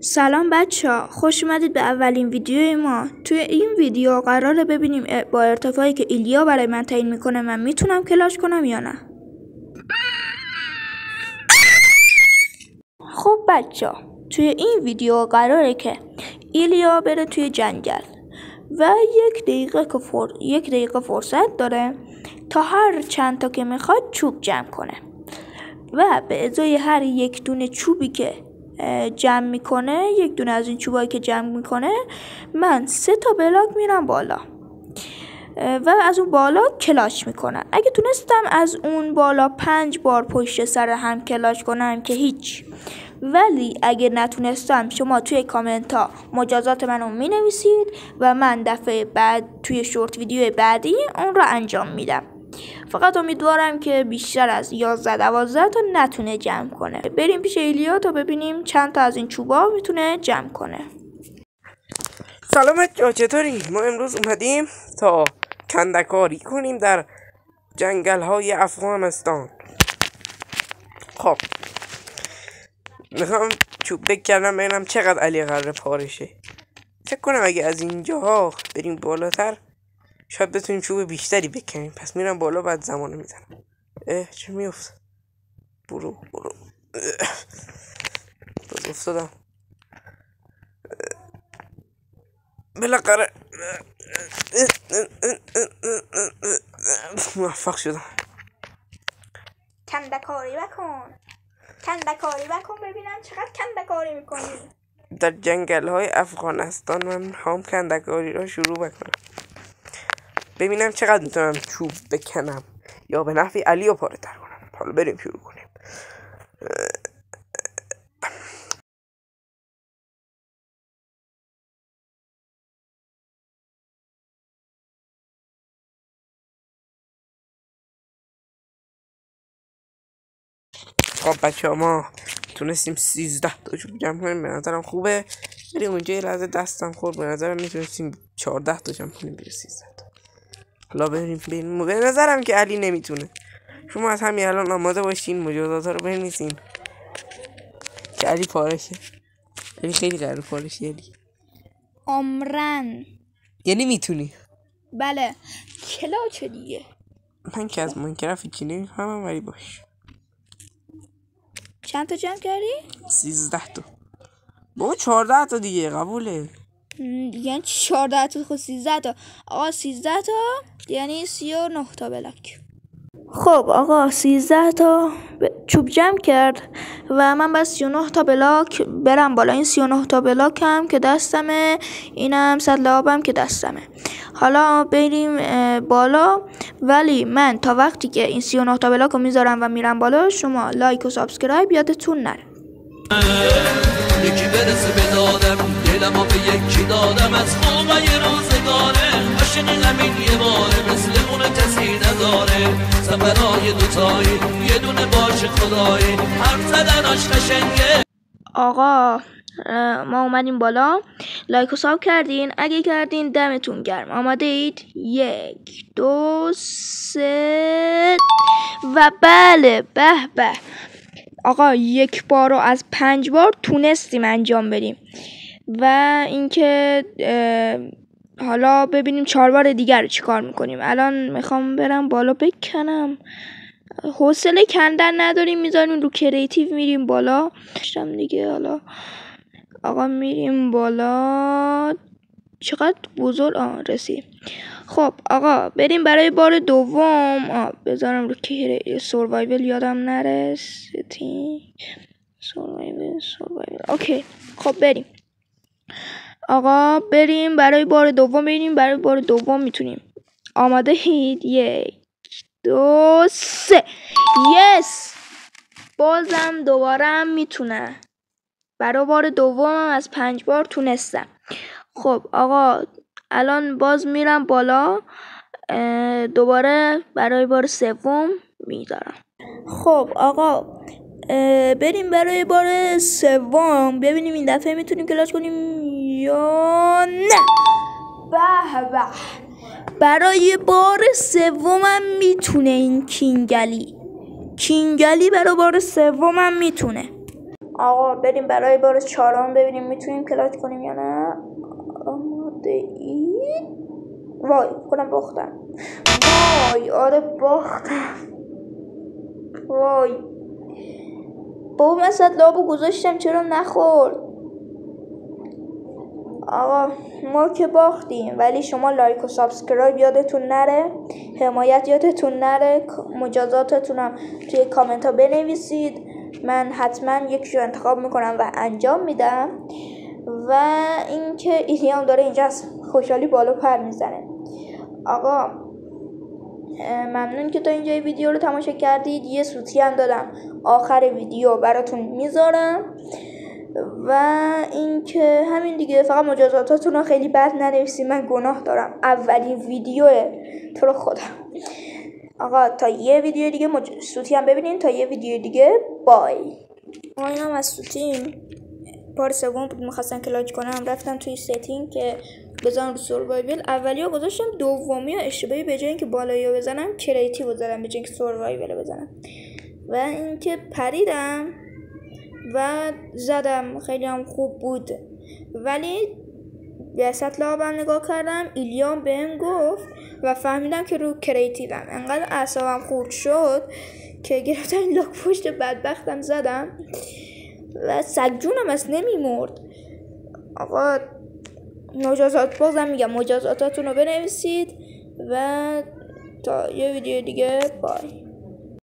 سلام بچه‌ها، خوش اومدید به اولین ویدیوی ما. توی این ویدیو قراره ببینیم با ارتفاعی که ایلیا برای من تعیین میکنه من میتونم کلاش کنم یا نه. خب بچه‌ها، توی این ویدیو قراره که ایلیا بره توی جنگل و یک دقیقه فرصت داره تا هر چند تا که میخواد چوب جمع کنه و به ازای هر یک دونه چوبی که جمع میکنه، یک دونه از این چوبایی که جمع میکنه، من 3 تا بلاک میرم بالا و از اون بالا کلاش میکنم. اگه تونستم از اون بالا 5 بار پشت سر هم کلاش کنم که هیچ، ولی اگه نتونستم شما توی کامنت ها مجازات منو مینویسید و من دفعه بعد توی شورت ویدیو بعدی اون رو انجام میدم. فقط امیدوارم که بیشتر از 11-12 تا نتونه جمع کنه. بریم پیش ایلیا تا ببینیم چند تا از این چوبا میتونه جمع کنه. سلام بچه‌ها، چطوری؟ ما امروز اومدیم تا کندکاری کنیم در جنگل های افغانستان. خب میخوام چوب بکنم ببینم چقدر علی قراره پارشه. فکر کنم اگه از اینجاها بریم بالاتر شاید بتونیم چوب بیشتری بکنیم. پس میرم بالا، بعد زمانه میزنم. چه میفت؟ برو باز افتادم. بالاخره موفق شدم. کندکاری بکن ببینم چقدر کندکاری میکنی. در جنگل های افغانستان من میخوام کندکاری را شروع بکنم، ببینم چقدر میتونم چوب بکنم یا به نفع علی رو پاره تر کنم. حالا بریم شروع کنیم. خب بچه ها، ما تونستیم 13 تا چوب جمع کنیم. به نظرم خوبه. بریم اونجا یه لحظه دستم خورد، به نظرم میتونستیم 14 تا جمع کنیم بیر 13 تا. حالا بریم. به نظرم که علی نمیتونه. شما از همین الان آماده باشین، مجازات ها رو بنویسین که علی پارشه. علی خیلی قرار پارشه. علی عمرن یعنی میتونی؟ بله، کلاچ دیگه. من که از ماینکرافت چی نمیفهمم، ولی باش. چند تا جمع کردی؟ 13 تا. بابا 14 تا دیگه قبوله. یعنی 14 تا؟ خود 13 تا. آقا 13 تا یعنی 39 تا بلاک. خب آقا 13 تا چوب جمع کرد و من بس 39 تا بلاک برم بالا. این 39 تا بلاک هم که دستمه، اینم سطل آبم که دستمه. حالا بریم بالا، ولی من تا وقتی که این 39 تا بلاک رو میذارم و میرم بالا، شما لایک و سابسکرایب یادتون نره. یکی برسه به دادم، دلمو به یکی دادم، از خوبای روزگاره عاشق همین یه باره، مثل اون کسی نداره، سفرهای دوتایی یه دونه باشه خدایی، حرف زدناش قشنگه. آقا ما اومدیم بالا، لایک و ساب کردین؟ اگه کردین دمتون گرم. آماده اید؟ 1 2 3 و بله، به آقا 1 بار رو از 5 بار تونستیم انجام بدیم و اینکه حالا ببینیم 4 بار دیگر رو چیکار میکنیم. الان میخوام برم بالا بکنم، حوصله کندن نداریم، میذاریم رو کریتیو، میریم بالا دیگه. حالا آقا میریم بالا. چقدر بزرگ رسید. خب آقا بریم برای بار دوم. بذارم رو که سروایول یادم نره. سروایول اوکی. خب بریم آقا، بریم برای بار دوم. میتونیم. آماده اید؟ 1 2 3 یس. بازم دوباره میتونه. برای بار دوم از 5 بار تونستم. خب آقا الان باز میرم بالا، دوباره برای بار سوم میذارم. خب آقا بریم برای بار سوم، ببینیم این دفعه میتونیم کلاش کنیم یا نه. به برای بار سومم میتونه این کینگلی برای بار سومم میتونه. آقا بریم برای بار 4 ببینیم میتونیم کلاچ کنیم یا نه. آماده اید؟ وای کنم باختم. وای آره باختم. وای بابا من صد لابو گذاشتم چرا نخورد. آقا ما که باختیم ولی شما لایک و سابسکرایب یادتون نره، حمایت یادتون نره، مجازاتتونم توی کامنت ها بنویسید. من حتما یکی رو انتخاب میکنم و انجام میدم. و اینکه ایلیام داره اینجا از خوشحالی بالا پر میزنه. آقا ممنون که تا اینجای ویدیو رو تماشا کردید. یه سوتی هم دادم آخر ویدیو براتون میذارم. و اینکه همین دیگه، فقط مجازاتاتون رو خیلی بد ننویسید، من گناه دارم، اولین ویدیوه تو رو خدا. آقا تا یه ویدیو دیگه سوتی هم ببینین. تا یه ویدیو دیگه بای. آقا اینم از سوتیم بار 3 بود، میخواستم کلاچ کنم رفتم توی ستینگ که بزنم رو سروایول. اولی رو گذاشتم، دومی رو اشتباهی به جای اینکه بالایی رو بزنم کریتیو رو زدم به جای اینکه سروایول رو بزنم. و اینکه پریدم و زدم، خیلی هم خوب بود. ولی به سطل آبم نگاه کردم، ایلیام بهم گفت و فهمیدم که رو کریتیوم. انقدر اعصابم خورد شد که گرفتم لاک پشت بدبختم زدم و سگجونم از نمیمرد. آقا مجازات، بازم میگم مجازاتاتون رو بنویسید و تا یه ویدیو دیگه بای.